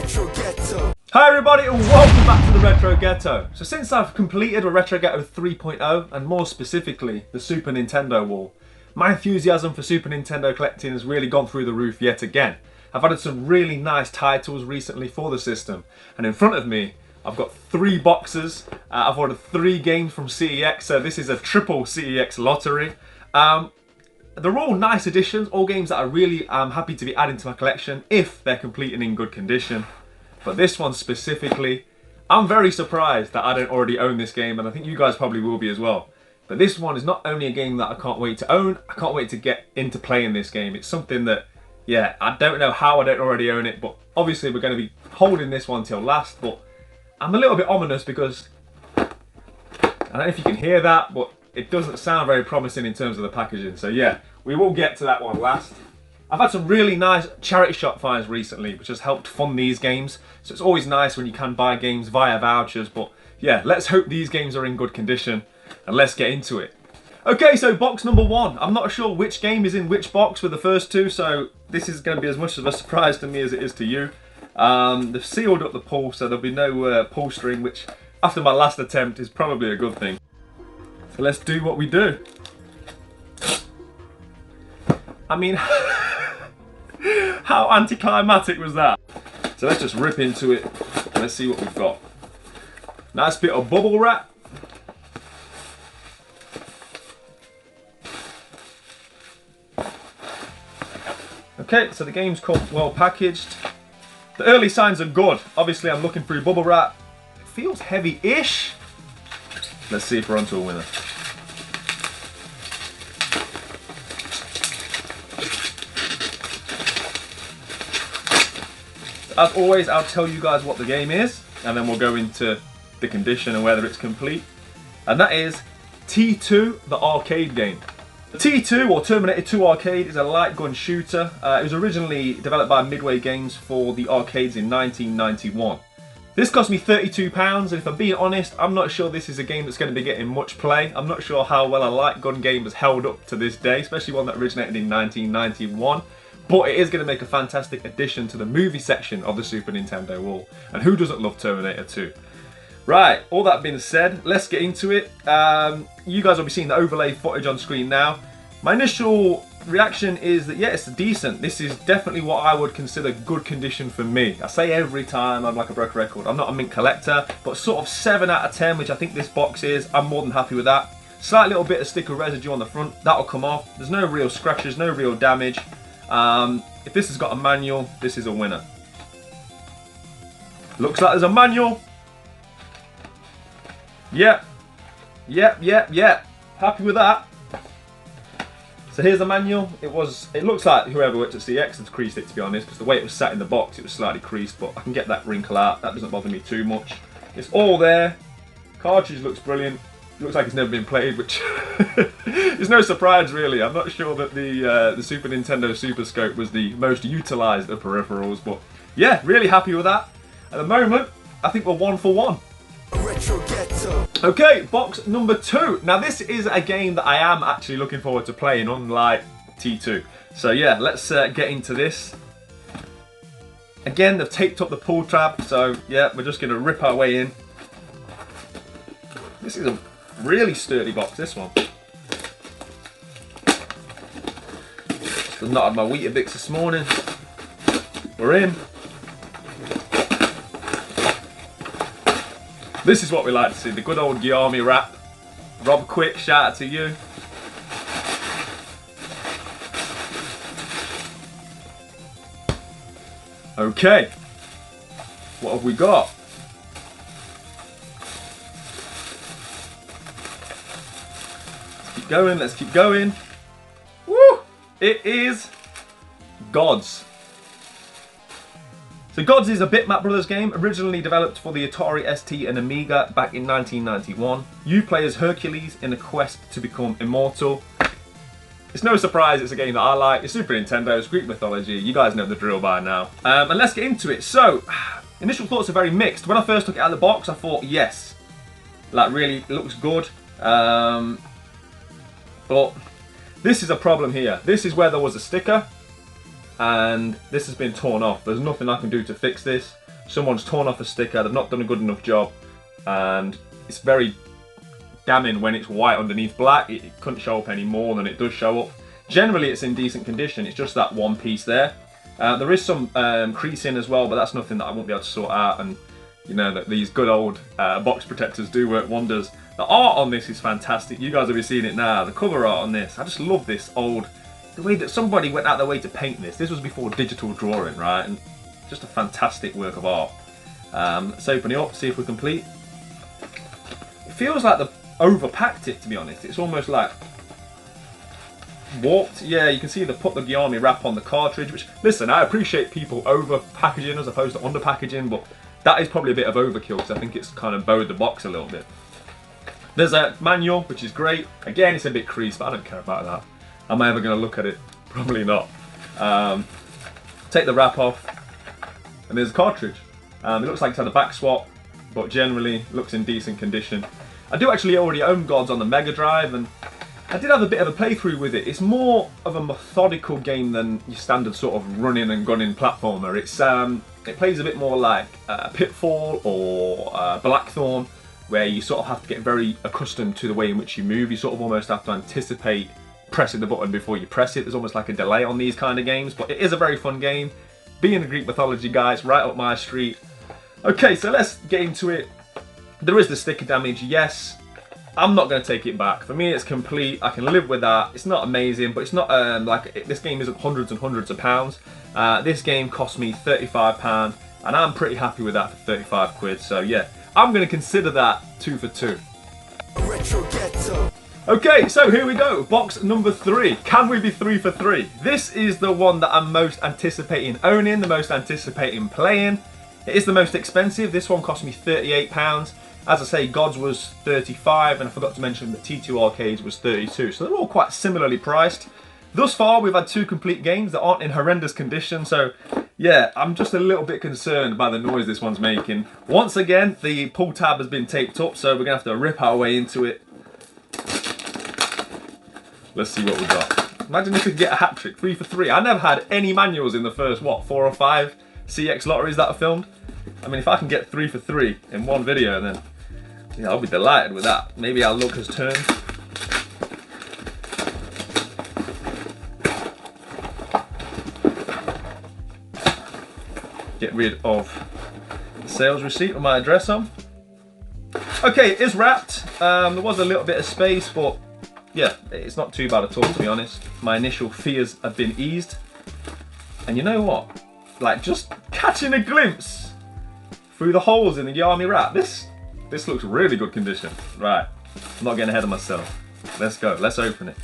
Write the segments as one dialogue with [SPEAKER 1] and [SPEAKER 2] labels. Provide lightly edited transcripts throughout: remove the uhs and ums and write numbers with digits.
[SPEAKER 1] Hi everybody and welcome back to the Retro Ghetto. So since I've completed a Retro Ghetto 3.0 and more specifically the Super Nintendo wall, my enthusiasm for Super Nintendo collecting has really gone through the roof yet again. I've added some really nice titles recently for the system, and in front of me I've got 3 boxes. I've ordered 3 games from CEX, so this is a triple CEX lottery. They're all nice additions, all games that I really am happy to be adding to my collection if they're complete and in good condition. But this one specifically, I'm very surprised that I don't already own this game, and I think you guys probably will be as well. But this one is not only a game that I can't wait to own, I can't wait to get into playing this game. It's something that, yeah, I don't know how I don't already own it, but obviously we're going to be holding this one till last. But I'm a little bit ominous because, I don't know if you can hear that, but it doesn't sound very promising in terms of the packaging. So yeah, we will get to that one last. I've had some really nice charity shop finds recently, which has helped fund these games. So it's always nice when you can buy games via vouchers. But yeah, let's hope these games are in good condition and let's get into it. Okay, so box number 1. I'm not sure which game is in which box with the first 2, so this is going to be as much of a surprise to me as it is to you. They've sealed up the pull, so there'll be no pull string, which after my last attempt is probably a good thing. So let's do what we do. I mean, how anticlimactic was that? So let's just rip into it. Let's see what we've got. Nice bit of bubble wrap. Okay, so the game's come well packaged. The early signs are good. Obviously, I'm looking through bubble wrap. It feels heavy-ish. Let's see if we're onto a winner. As always, I'll tell you guys what the game is, and then we'll go into the condition and whether it's complete. And that is T2, the arcade game. The T2, or Terminator 2 Arcade, is a light gun shooter. It was originally developed by Midway Games for the arcades in 1991. This cost me £32, and if I'm being honest, I'm not sure this is a game that's going to be getting much play. I'm not sure how well a light gun game has held up to this day, especially one that originated in 1991. But it is going to make a fantastic addition to the movie section of the Super Nintendo wall. And who doesn't love Terminator 2? Right, all that being said, let's get into it. You guys will be seeing the overlay footage on screen now. My initial reaction is that, yeah, it's decent. This is definitely what I would consider good condition for me. I say every time I'm like a broken record. I'm not a mint collector, but sort of 7 out of 10, which I think this box is. I'm more than happy with that. Slight little bit of sticker residue on the front. That'll come off. There's no real scratches, no real damage. If this has got a manual, this is a winner. Looks like there's a manual. Yep. Happy with that. So here's the manual. It looks like whoever worked at CEX has creased it, to be honest, because the way it was sat in the box, it was slightly creased, but I can get that wrinkle out. That doesn't bother me too much. It's all there. Cartridge looks brilliant. Looks like it's never been played, which is no surprise really. I'm not sure that the Super Nintendo Super Scope was the most utilised of peripherals, but yeah, really happy with that. At the moment, I think we're 1 for 1. Okay, box number 2. Now this is a game that I am actually looking forward to playing, unlike T2. So yeah, let's get into this. Again, they've taped up the pull tab, so yeah, we're just going to rip our way in. This is a really sturdy box, this one. I've not had my Weetabix this morning. We're in. This is what we like to see, the good old Gyami wrap. Rob Quick, shout out to you. Okay, what have we got? Let's keep going. Woo! It is Gods. So Gods is a Bitmap Brothers game, originally developed for the Atari ST and Amiga back in 1991. You play as Hercules in a quest to become immortal. It's no surprise it's a game that I like. It's Super Nintendo, it's Greek mythology. You guys know the drill by now. And let's get into it. So, initial thoughts are very mixed. When I first took it out of the box, I thought, yes, like really, it looks good. But this is a problem here. This is where there was a sticker and this has been torn off. There's nothing I can do to fix this. someone's torn off a sticker, they've not done a good enough job, and it's very damning when it's white underneath black. It couldn't show up any more than it does show up. Generally it's in decent condition, it's just that one piece there. There is some creasing as well, but that's nothing that I won't be able to sort out, and you know that these good old box protectors do work wonders. The art on this is fantastic. You guys will be seeing it now. The cover art on this, I just love this old, the way that somebody went out their way to paint this. This was before digital drawing, right? And just a fantastic work of art. Let's open it up, see if we're complete. It feels like they've overpacked it, to be honest. It's almost like warped. Yeah, you can see they put the Army wrap on the cartridge, which, listen, I appreciate people over packaging as opposed to under packaging, but that is probably a bit of overkill because I think it's kind of bowed the box a little bit. There's a manual, which is great. Again, it's a bit creased, but I don't care about that. Am I ever going to look at it? Probably not. Take the wrap off, and there's a cartridge. It looks like it's had a back swap, but generally looks in decent condition. I do actually already own Gods on the Mega Drive, and I did have a bit of a playthrough with it. It's more of a methodical game than your standard sort of running and gunning platformer. It plays a bit more like Pitfall or Blackthorn, where you sort of have to get very accustomed to the way in which you move. You sort of almost have to anticipate pressing the button before you press it. There's almost like a delay on these kind of games, but it is a very fun game. Being a Greek mythology guy, it's right up my street. Okay, so let's get into it. There is the sticker damage, yes. I'm not going to take it back. For me, it's complete. I can live with that. It's not amazing, but it's not this game isn't hundreds and hundreds of pounds. This game cost me £35, and I'm pretty happy with that for 35 quid. So yeah, I'm going to consider that 2 for 2. Okay, so here we go. Box number 3. Can we be 3 for 3? This is the one that I'm most anticipating owning, the most anticipating playing. It is the most expensive. This one cost me £38. As I say, Gods was 35, and I forgot to mention that T2 Arcades was 32. So they're all quite similarly priced. Thus far, we've had 2 complete games that aren't in horrendous condition. So yeah, I'm just a little bit concerned by the noise this one's making. Once again, the pull tab has been taped up, so we're gonna have to rip our way into it. Let's see what we got. Imagine if we could get a hat trick, 3 for 3. I never had any manuals in the first, what, 4 or 5 CEX lotteries that I filmed. I mean, if I can get 3 for 3 in one video, then yeah, I'll be delighted with that. Maybe our luck has turned. Get rid of the sales receipt with my address on. Okay, it is wrapped. There was a little bit of space, but yeah, it's not too bad at all, to be honest. My initial fears have been eased. And you know what? Like, just catching a glimpse through the holes in the Army wrap. This looks really good condition. Right, I'm not getting ahead of myself. Let's go, let's open it.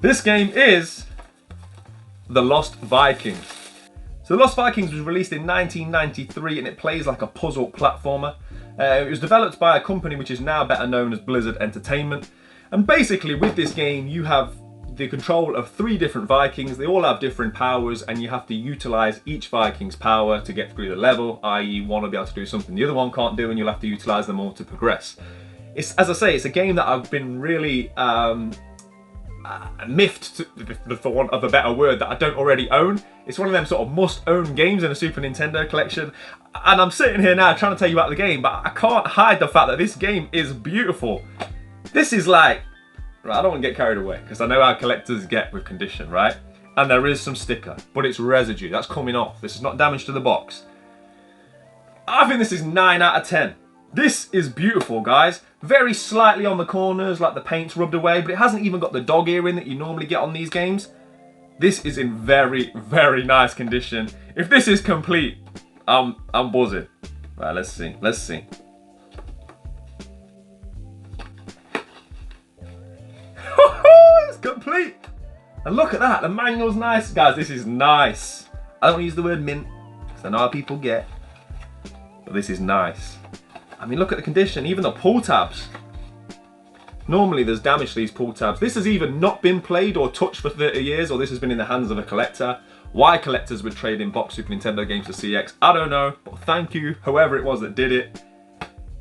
[SPEAKER 1] This game is The Lost Vikings. So The Lost Vikings was released in 1993, and it plays like a puzzle platformer. It was developed by a company which is now better known as Blizzard Entertainment. And basically with this game you have the control of 3 different Vikings. They all have different powers, and you have to utilise each Viking's power to get through the level, i.e. one will be able to do something the other one can't do, and you'll have to utilise them all to progress. It's, as I say, it's a game that I've been really miffed, for want of a better word, that I don't already own. It's one of them sort of must-own games in a Super Nintendo collection. And I'm sitting here now trying to tell you about the game, but I can't hide the fact that this game is beautiful. This is like, right, I don't want to get carried away, because I know how collectors get with condition, right? And there is some sticker, but it's residue. That's coming off. This is not damage to the box. I think this is 9 out of 10. This is beautiful, guys. Very slightly on the corners, like the paint's rubbed away, but it hasn't even got the dog ear in that you normally get on these games. This is in very, very nice condition. If this is complete, I'm buzzing. Right, let's see. Let's see. It's complete. And look at that. The manual's nice, guys. This is nice. I don't use the word mint because I know how people get, but this is nice. I mean, look at the condition. Even the pull tabs. Normally there's damage to these pull tabs. This has either not been played or touched for 30 years, or this has been in the hands of a collector. Why collectors would trade in box Super Nintendo games for CEX, I don't know, but thank you, whoever it was that did it.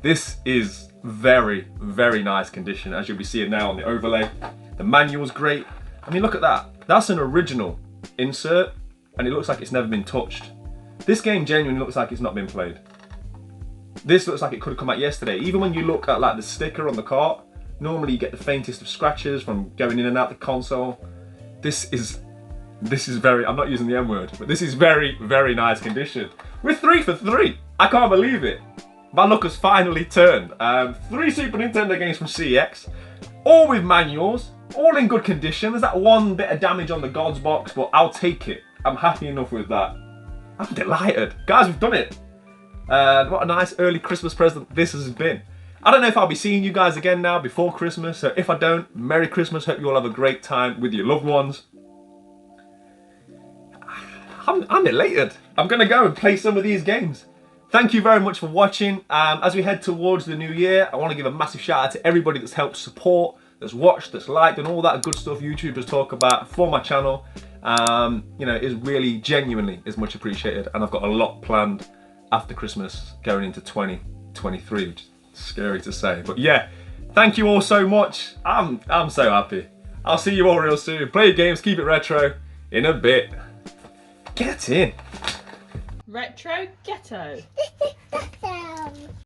[SPEAKER 1] This is very, very nice condition, as you'll be seeing now on the overlay. The manual's great. I mean, look at that. That's an original insert. and it looks like it's never been touched. This game genuinely looks like it's not been played. This looks like it could have come out yesterday. Even when you look at like the sticker on the cart, normally you get the faintest of scratches from going in and out the console. This is very, I'm not using the M word, but this is very, very nice condition. We're 3 for 3. I can't believe it. My luck has finally turned. 3 Super Nintendo games from CEX, all with manuals, all in good condition. There's that one bit of damage on the Gods box, but I'll take it. I'm happy enough with that. I'm delighted. Guys, we've done it. What a nice early Christmas present this has been. I don't know if I'll be seeing you guys again now before Christmas, so if I don't, Merry Christmas. Hope you all have a great time with your loved ones. I'm elated. I'm going to go and play some of these games. Thank you very much for watching. As we head towards the new year, I want to give a massive shout out to everybody that's helped support, that's watched, that's liked, and all that good stuff YouTubers talk about for my channel. You know, it is really genuinely is much appreciated, and I've got a lot planned after Christmas going into 2023, which is scary to say. But yeah, thank you all so much. I'm so happy. I'll see you all real soon. Play your games, keep it retro. In a bit. Get in.
[SPEAKER 2] Retro Ghetto.